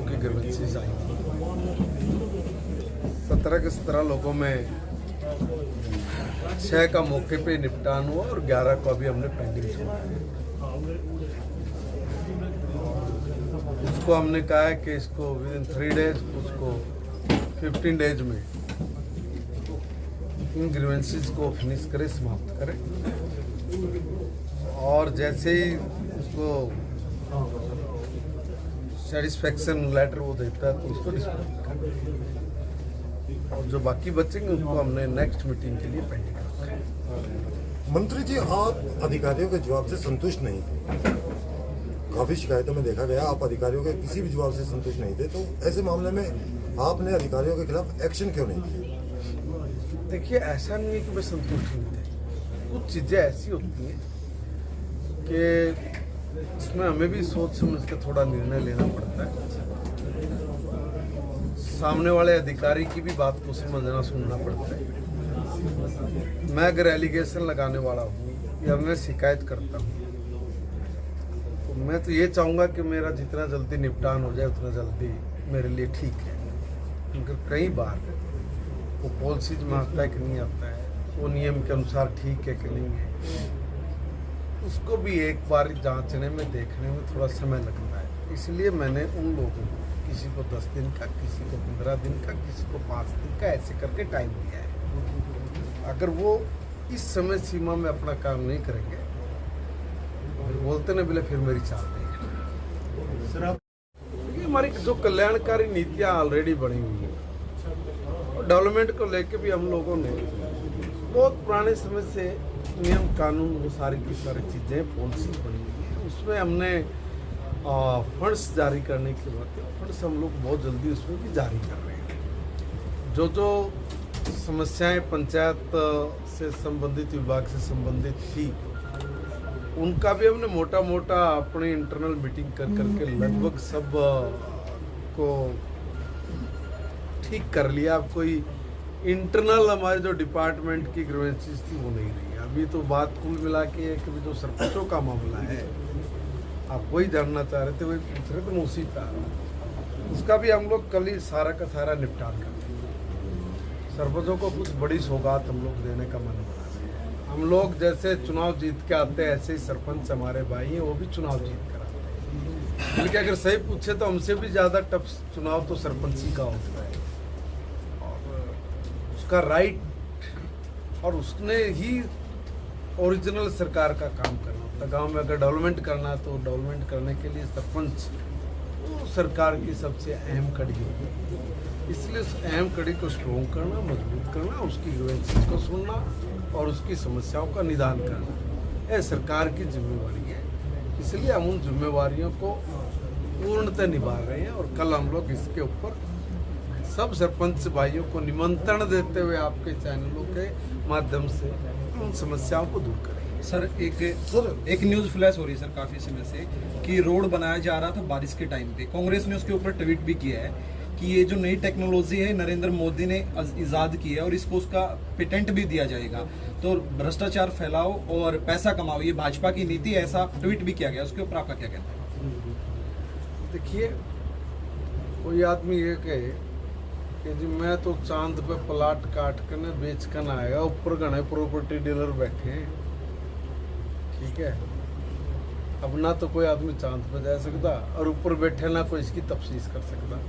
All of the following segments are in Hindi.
की ग्रीवेंसेस आई थी। 17 के 17 लोगों में 6 का मौके पे निपटान हुआ और 11 को अभी हमने पेंडिंग छोड़ा है। उसको हमने कहा है कि इसको विदिन 3 डेज, उसको 15 डेज में इन ग्रीवेंसेस को फिनिश करें, समाप्त करें। और जैसे ही उसको सेटिस्फैक्शन लेटर वो देता है तो उसको डिस्पोज करें। और जो बाकी बचेंगे उनको हमने नेक्स्ट मीटिंग के लिए पेंडिंग रखा है। मंत्री जी, आप अधिकारियों के जवाब से संतुष्ट नहीं थे। काफी शिकायतों में देखा गया आप अधिकारियों के किसी भी जवाब से संतुष्ट नहीं थे, तो ऐसे मामले में आपने अधिकारियों के खिलाफ एक्शन क्यों नहीं किया? देखिए, ऐसा नहीं है कि मैं संतुष्ट नहीं थे। कुछ चीज़ें ऐसी होती हैं कि इसमें हमें भी सोच समझ के थोड़ा निर्णय लेना पड़ता है। सामने वाले अधिकारी की भी बात को समझना सुनना पड़ता है। मैं अगर एलिगेशन लगाने वाला हूँ या मैं शिकायत करता हूँ तो मैं तो ये चाहूँगा कि मेरा जितना जल्दी निपटान हो जाए उतना जल्दी मेरे लिए ठीक है। मगर कई बार वो पॉलिसीज में आता है कि नहीं आता है, वो नियम के अनुसार ठीक है कि नहीं है, उसको भी एक बार जांचने में, देखने में थोड़ा समय लगता है। इसलिए मैंने उन लोगों को, किसी को 10 दिन का, किसी को 15 दिन का, किसी को 5 दिन का, ऐसे करके टाइम दिया है। अगर वो इस समय सीमा में अपना काम नहीं करेंगे फिर बोलते न बोले फिर मेरी चाल नहीं। सर, आप हमारी जो कल्याणकारी नीतियाँ ऑलरेडी बनी हुई हैं और डेवलपमेंट को लेके भी हम लोगों ने बहुत पुराने समय से नियम कानून, वो सारी की सारी चीज़ें पॉलिसी बनी हुई है। उसमें हमने फंड्स जारी करने की बात है। फंड्स हम लोग बहुत जल्दी उसमें भी जारी कर रहे हैं। जो जो समस्याएं पंचायत से संबंधित, विभाग से संबंधित थी, उनका भी हमने मोटा मोटा अपने इंटरनल मीटिंग कर करके लगभग सब को ठीक कर लिया। अब कोई इंटरनल हमारे जो डिपार्टमेंट की ग्रीवेंसेस थी वो नहीं रही। अभी तो बात कुल मिला के है कि जो सरपंचों का मामला है, आप वही जानना चाह रहे थे, वही पूछ रहे थे, मैं उसी का उसका भी हम लोग कल ही सारा का सारा निपटान कर देंगे। सरपंचों को कुछ बड़ी सौगात हम लोग देने का मन बना रहे हैं। हम लोग जैसे चुनाव जीत के आते हैं, ऐसे ही सरपंच हमारे भाई हैं, वो भी चुनाव जीत कर आते हैं। बल्कि अगर सही पूछे तो हमसे भी ज़्यादा टफ चुनाव तो सरपंची का होता है और उसका राइट, और उसने ही ओरिजिनल सरकार का काम करना होता है। गाँव में अगर डेवलपमेंट करना है तो डेवलपमेंट करने के लिए सरपंच वो सरकार की सबसे अहम कड़ी होती है। इसलिए उस अहम कड़ी को स्ट्रॉन्ग करना, मजबूत करना, उसकी ग्रीवेंसेस को सुनना और उसकी समस्याओं का निदान करना, यह सरकार की जिम्मेवारी है। इसलिए हम उन जिम्मेवारियों को पूर्णतः निभा रहे हैं। और कल हम लोग इसके ऊपर सब सरपंच भाइयों को निमंत्रण देते हुए आपके चैनलों के माध्यम से उन समस्याओं को दूर करेंगे। सर, एक न्यूज़ फ्लैश हो रही है सर काफ़ी समय से कि रोड बनाया जा रहा था बारिश के टाइम पे। कांग्रेस ने उसके ऊपर ट्वीट भी किया है कि ये जो नई टेक्नोलॉजी है नरेंद्र मोदी ने इजाद की है और इसको उसका पेटेंट भी दिया जाएगा, तो भ्रष्टाचार फैलाओ और पैसा कमाओ, ये भाजपा की नीति है, ऐसा ट्वीट भी किया गया। उसके ऊपर आपका क्या कहना है? देखिए, कोई आदमी ये कहे कि जी मैं तो चांद पे प्लाट काट कर न बेच कर ना आएगा, ऊपर घने प्रॉपर्टी डीलर बैठे हैं, ठीक है। अब ना तो कोई आदमी चांद पे जा सकता और ऊपर बैठे ना कोई इसकी तफ्सीस कर सकता।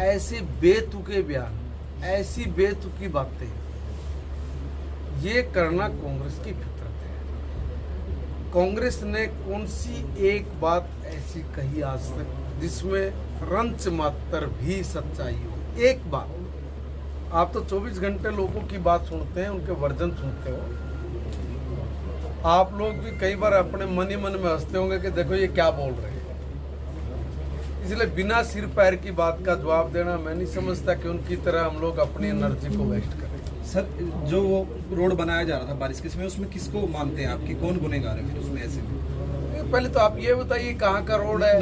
ऐसे बेतुके बयान, ऐसी बेतुकी बातें ये करना कांग्रेस की फितरत है। कांग्रेस ने कौन सी एक बात ऐसी कही आज तक जिसमें रंच मात्र भी सच्चाई हो? एक बात। आप तो 24 घंटे लोगों की बात सुनते हैं, उनके वर्जन सुनते हो। आप लोग भी कई बार अपने मन ही मन में हंसते होंगे कि देखो ये क्या बोल रहे हैं। इसलिए बिना सिर पैर की बात का जवाब देना मैं नहीं समझता कि उनकी तरह हम लोग अपनी एनर्जी को वेस्ट करें। सर, जो वो रोड बनाया जा रहा था बारिश के समय, उसमें किसको मानते हैं आपकी, कौन गुनहगार है फिर उसमें? ऐसे में पहले तो आप ये बताइए कहाँ का रोड है?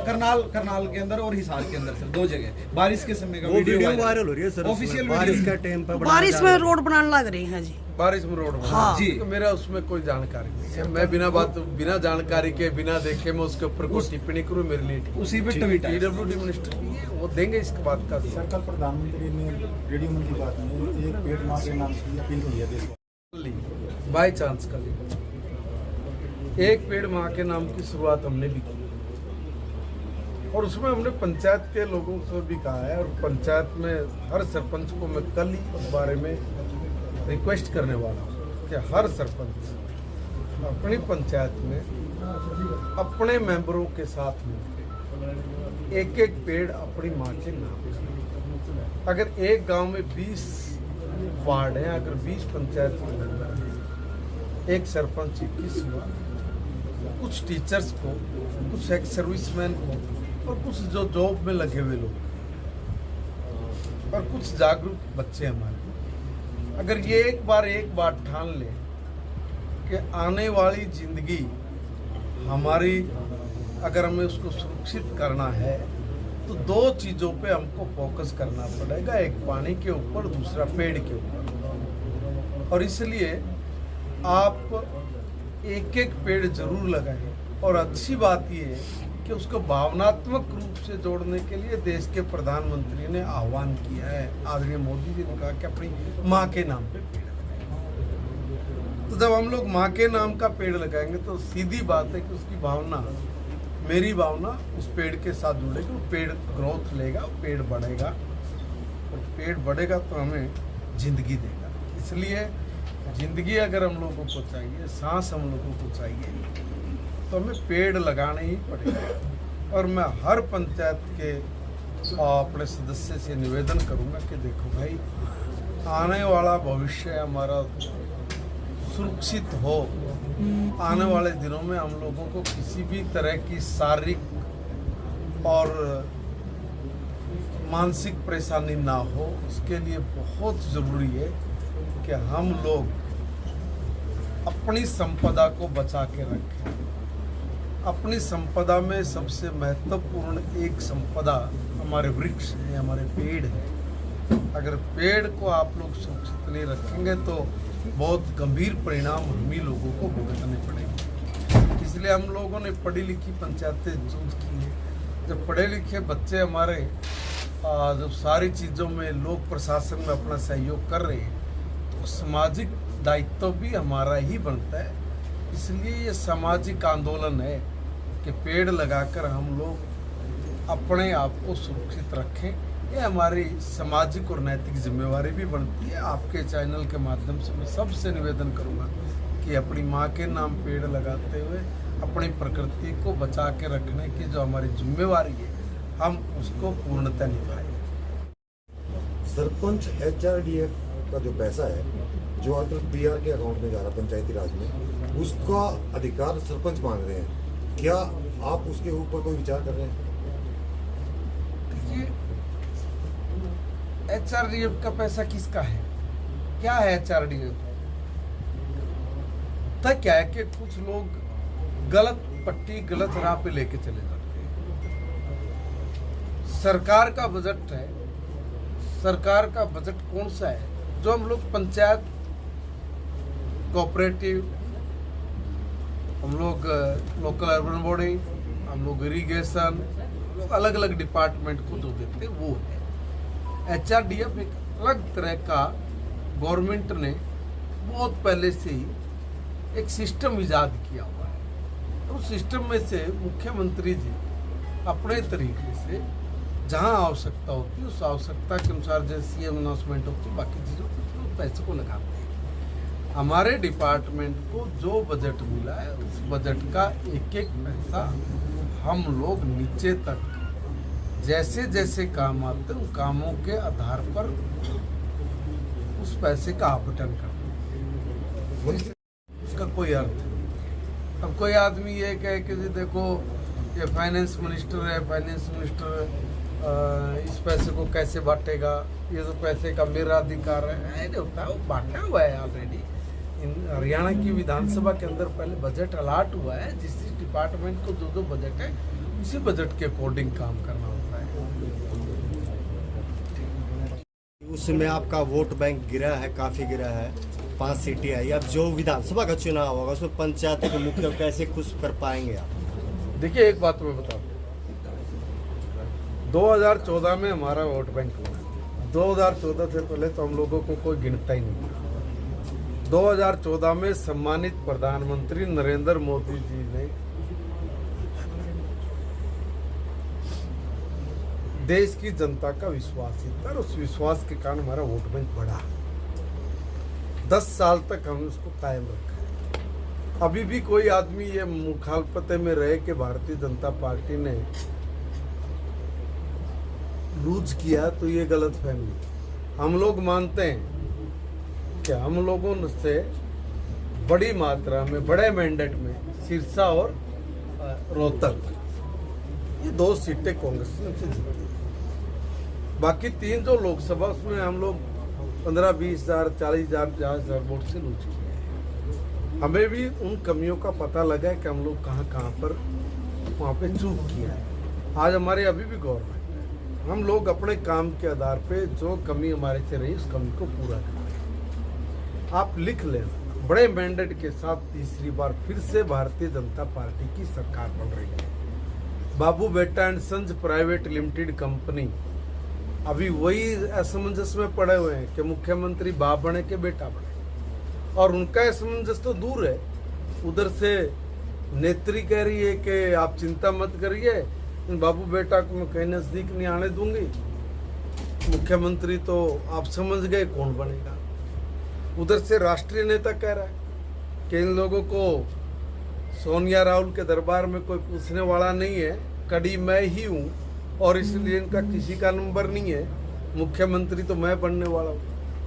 करनाल के अंदर और हिसार के अंदर सर, 2 जगह बारिश के समय का वीडियो वायरल हो रही है सर। ऑफिशियल बारिश का टाइम पर बारिश में रोड बनाने लग रही है जी। बारिश में रोड बना हाँ। जी। तो मेरा उसमें कोई जानकारी नहीं है। मैं बिना जानकारी के बिना देखे मैं उसके ऊपर कोई टिप्पणी करूँ, मेरे लिए ठीक उसी पे ट्वीट है। पीडब्ल्यूडी मिनिस्टर भी है, वो देंगे इसके बाद का। सर कल प्रधानमंत्री ने रेडियो मन की बात में एक पेड़ मां के नाम की अपील की है देश बाई चांस का एक पेड़ माँ के नाम की शुरुआत हमने भी की और उसमें हमने पंचायत के लोगों से भी कहा है और पंचायत में हर सरपंच को मैं कल ही इस बारे में रिक्वेस्ट करने वाला हूँ कि हर सरपंच अपनी पंचायत में अपने मेंबरों के साथ मिलकर एक एक पेड़ अपनी माँ के नाम करें। अगर एक गांव में 20 वार्ड हैं, अगर 20 पंचायत के मेंबर हैं, एक सरपंच 21 हुआ, कुछ टीचर्स को, कुछ एक्स सर्विसमैन को और कुछ जो जॉब में लगे हुए लोग और कुछ जागरूक बच्चे हमारे, अगर ये एक बार ठान ले कि आने वाली जिंदगी हमारी, अगर हमें उसको सुरक्षित करना है तो दो चीज़ों पे हमको फोकस करना पड़ेगा, एक पानी के ऊपर, दूसरा पेड़ के ऊपर। और इसलिए आप एक एक पेड़ जरूर लगाएं। और अच्छी बात यह है कि उसको भावनात्मक रूप से जोड़ने के लिए देश के प्रधानमंत्री ने आह्वान किया है। आदरणीय मोदी जी ने कहा कि अपनी माँ के नाम पे पेड़ लगाएं। तो जब हम लोग माँ के नाम का पेड़ लगाएंगे तो सीधी बात है कि उसकी भावना, मेरी भावना उस पेड़ के साथ जुड़ेगी, वो पेड़ ग्रोथ लेगा, पेड़ बढ़ेगा और पेड़ बढ़ेगा तो हमें जिंदगी देगा। इसलिए जिंदगी अगर हम लोगों को चाहिए, सांस हम लोगों को चाहिए, तो हमें पेड़ लगाने ही पड़ेगा। और मैं हर पंचायत के अपने सदस्य से निवेदन करूंगा कि देखो भाई, आने वाला भविष्य हमारा सुरक्षित हो, आने वाले दिनों में हम लोगों को किसी भी तरह की शारीरिक और मानसिक परेशानी ना हो, उसके लिए बहुत ज़रूरी है कि हम लोग अपनी संपदा को बचा के रखें। अपनी संपदा में सबसे महत्वपूर्ण एक संपदा हमारे वृक्ष है, हमारे पेड़ है। अगर पेड़ को आप लोग सुरक्षित नहीं रखेंगे तो बहुत गंभीर परिणाम हम ही लोगों को भुगतने पड़ेंगे। इसलिए हम लोगों ने पढ़ी लिखी पंचायतें चूज की है। जब पढ़े लिखे बच्चे हमारे जब सारी चीज़ों में लोक प्रशासन में अपना सहयोग कर रहे हैं तो सामाजिक दायित्व भी हमारा ही बनता है। इसलिए ये सामाजिक आंदोलन है कि पेड़ लगाकर हम लोग अपने आप को सुरक्षित रखें। ये हमारी सामाजिक और नैतिक जिम्मेवारी भी बनती है। आपके चैनल के माध्यम से मैं सबसे निवेदन करूंगा कि अपनी माँ के नाम पेड़ लगाते हुए अपनी प्रकृति को बचा के रखने की जो हमारी जिम्मेवारी है, हम उसको पूर्णतः निभाएं। सरपंच HRDF का जो पैसा है जो आजकल PR के अकाउंट में जा रहा है पंचायती राज में, उसका अधिकार सरपंच मांग रहे हैं। क्या आप उसके ऊपर कोई विचार कर रहे हैं? HRDF का पैसा किसका है? क्या है HRDF? तो क्या है कि कुछ लोग गलत पट्टी, गलत राह पे लेके चले जाते हैं। सरकार का बजट है, सरकार का बजट कौन सा है? जो हम लोग पंचायत, कोऑपरेटिव, हम लोग लोकल अर्बन बॉडी, हम लोग इरिगेशन, लोग अलग अलग डिपार्टमेंट को जो देते हैं वो है। HRDF एक अलग तरह का गवर्नमेंट ने बहुत पहले से ही एक सिस्टम इजाद किया हुआ है। उस सिस्टम में से मुख्यमंत्री जी अपने तरीके से जहां आवश्यकता होती है उस आवश्यकता के अनुसार जैसे CM अनाउंसमेंट होती है, बाकी चीज़ों को पैसे को लगाते हैं। हमारे डिपार्टमेंट को जो बजट मिला है उस बजट का एक एक पैसा हम लोग नीचे तक जैसे जैसे काम आते हैं उन कामों के आधार पर उस पैसे का आवंटन करते हैं। इसका कोई अर्थ नहीं। अब कोई आदमी ये कहे कि जी देखो ये फाइनेंस मिनिस्टर है, फाइनेंस मिनिस्टर इस पैसे को कैसे बांटेगा, ये तो पैसे का मेरा अधिकार है, नहीं होता है, वो बांटा हुआ है ऑलरेडी। हरियाणा की विधानसभा के अंदर पहले बजट अलाट हुआ है, जिस डिपार्टमेंट को जो बजट है उसी बजट के अकॉर्डिंग काम करना होता है। उसमें आपका वोट बैंक गिरा है, काफ़ी गिरा है, 5 सीटें आई। अब जो विधानसभा का चुनाव होगा उसमें पंचायतों के मुखिया को कैसे खुश कर पाएंगे आप? देखिए, एक बात मैं बता दूं, 2014 में हमारा वोट बैंक हुआ। 2014 से पहले तो हम लोगों को कोई गिनता ही नहीं था। 2014 में सम्मानित प्रधानमंत्री नरेंद्र मोदी जी ने देश की जनता का विश्वास जीता और उस विश्वास के कारण हमारा वोट बैंक बढ़ा। 10 साल तक हमने उसको कायम रखा। अभी भी कोई आदमी ये मुखालपते में रहे कि भारतीय जनता पार्टी ने लूज किया, तो ये गलत फहमी है। हम लोग मानते हैं कि हम लोगों से बड़ी मात्रा में, बड़े मैंडेट में सिरसा और रोहतक, ये 2 सीटें कांग्रेस ने से जीती। बाकी 3 जो लोकसभा, उसमें हम लोग 15-20 हज़ार, 40 हज़ार, 50,000 वोट से लूज किए हैं। हमें भी उन कमियों का पता लगा है कि हम लोग कहाँ पर वहाँ पे चूक किया है। आज हमारे अभी भी गवर्नमेंट है, हम लोग अपने काम के आधार पे जो कमी हमारे से रही, उस कमी को पूरा कर रहे हैं। आप लिख लेना, बड़े मैंडेट के साथ तीसरी बार फिर से भारतीय जनता पार्टी की सरकार बन रही है। बाबू बेटा and sons private limited company अभी वही असमंजस में पड़े हुए हैं कि मुख्यमंत्री बाप बने के बेटा बने, और उनका असमंजस तो दूर है। उधर से नेत्री कह रही है कि आप चिंता मत करिए, इन बाबू बेटा को मैं कहीं नजदीक नहीं आने दूंगी। मुख्यमंत्री तो आप समझ गए कौन बनेगा। उधर से राष्ट्रीय नेता कह रहा है कि इन लोगों को सोनिया राहुल के दरबार में कोई पूछने वाला नहीं है, कड़ी मैं ही हूँ और इसलिए इनका किसी का नंबर नहीं है, मुख्यमंत्री तो मैं बनने वाला हूँ।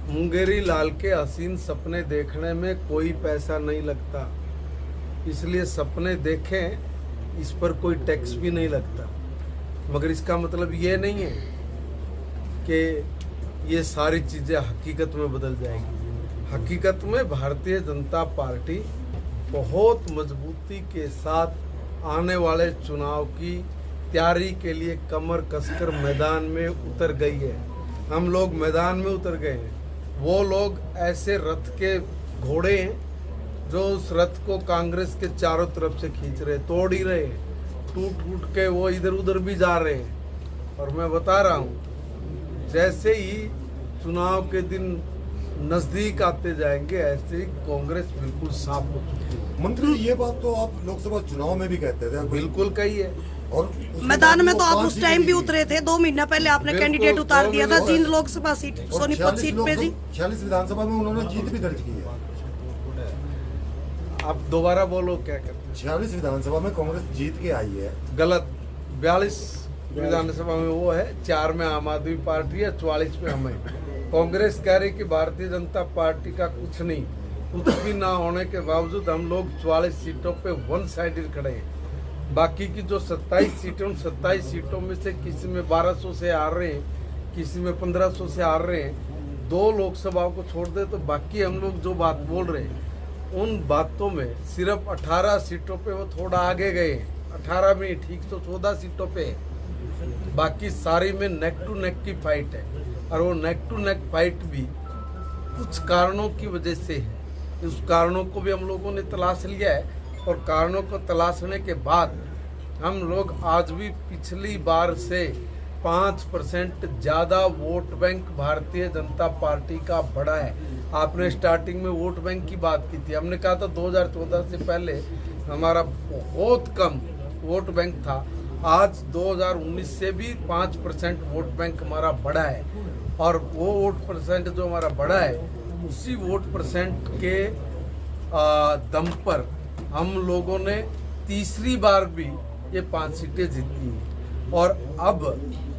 मुंगेरी लाल के हसीन सपने देखने में कोई पैसा नहीं लगता, इसलिए सपने देखें, इस पर कोई टैक्स भी नहीं लगता। मगर इसका मतलब ये नहीं है कि ये सारी चीज़ें हकीकत में बदल जाएगी। हकीकत में भारतीय जनता पार्टी बहुत मजबूती के साथ आने वाले चुनाव की तैयारी के लिए कमर कसकर मैदान में उतर गई है। हम लोग मैदान में उतर गए हैं। वो लोग ऐसे रथ के घोड़े हैं जो उस रथ को कांग्रेस के चारों तरफ से खींच रहे, तोड़ ही रहे हैं, टूट के वो इधर उधर भी जा रहे हैं। और मैं बता रहा हूँ, जैसे ही चुनाव के दिन नजदीक आते जाएंगे, ऐसे ही कांग्रेस बिल्कुल साफ हो चुकी है। मंत्री, ये बात तो आप लोकसभा चुनाव में भी कहते थे। बिल्कुल कही है। और मैदान में तो आप उस टाइम भी उतरे थे, 2 महीना पहले आपने कैंडिडेट उतार दिया था। जींद लोकसभा सीट, सोनीपत सीट पे जी 46 विधानसभा में उन्होंने जीत भी दर्ज की है। आप दोबारा बोलो, क्या करते? 46 विधानसभा में कांग्रेस जीत के आई है। गलत। 42 विधानसभा में वो है, 4 में आम आदमी पार्टी है, 44 में हमें। कांग्रेस कह रही कि भारतीय जनता पार्टी का कुछ नहीं, कुछ भी ना होने के बावजूद हम लोग 44 सीटों पे वन साइडेड खड़े हैं। बाकी की जो 27 सीटें, उन 27 सीटों में से किसी में 1200 से हार रहे हैं, किसी में 1500 से हार रहे हैं। 2 लोकसभाओं को छोड़ दे तो बाकी हम लोग जो बात बोल रहे हैं, उन बातों में सिर्फ 18 सीटों पे वो थोड़ा आगे गए हैं। 18 में ठीक तो 14 सीटों पे है। बाकी सारी में नेक टू नेक की फाइट है, और वो नेक टू नेक फाइट भी कुछ कारणों की वजह से है। उस कारणों को भी हम लोगों ने तलाश लिया है, और कारणों को तलाशने के बाद हम लोग आज भी पिछली बार से 5% ज़्यादा vote bank Bharatiya Janata party का बढ़ा है। आपने स्टार्टिंग में वोट बैंक की बात की थी, हमने कहा था 2014 से पहले हमारा बहुत कम वोट बैंक था। आज 2019 से भी 5% वोट बैंक हमारा बढ़ा है, और वो वोट परसेंट जो हमारा बढ़ा है, उसी वोट परसेंट के दम पर हम लोगों ने तीसरी बार भी ये 5 सीटें जीती हैं। और अब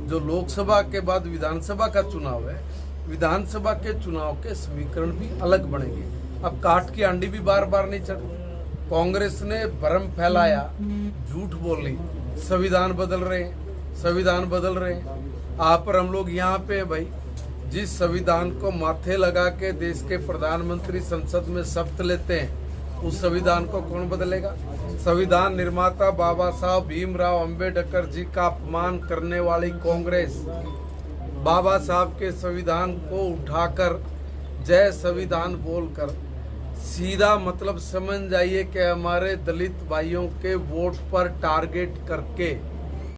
जो लोकसभा के बाद विधानसभा का चुनाव है, विधानसभा के चुनाव के समीकरण भी अलग बनेंगे। अब काट की आंडी भी बार बार नहीं चढ़। कांग्रेस ने भ्रम फैलाया, झूठ बोली, संविधान बदल रहे हैं, संविधान बदल रहे हैं। आप पर हम लोग यहाँ पे भाई, जिस संविधान को माथे लगा के देश के प्रधानमंत्री संसद में शपथ लेते हैं, उस संविधान को कौन बदलेगा? संविधान निर्माता बाबा साहब भीमराव अंबेडकर जी का अपमान करने वाली कांग्रेस बाबा साहब के संविधान को उठाकर जय संविधान बोलकर सीधा मतलब समझ जाइए कि हमारे दलित भाइयों के वोट पर टारगेट करके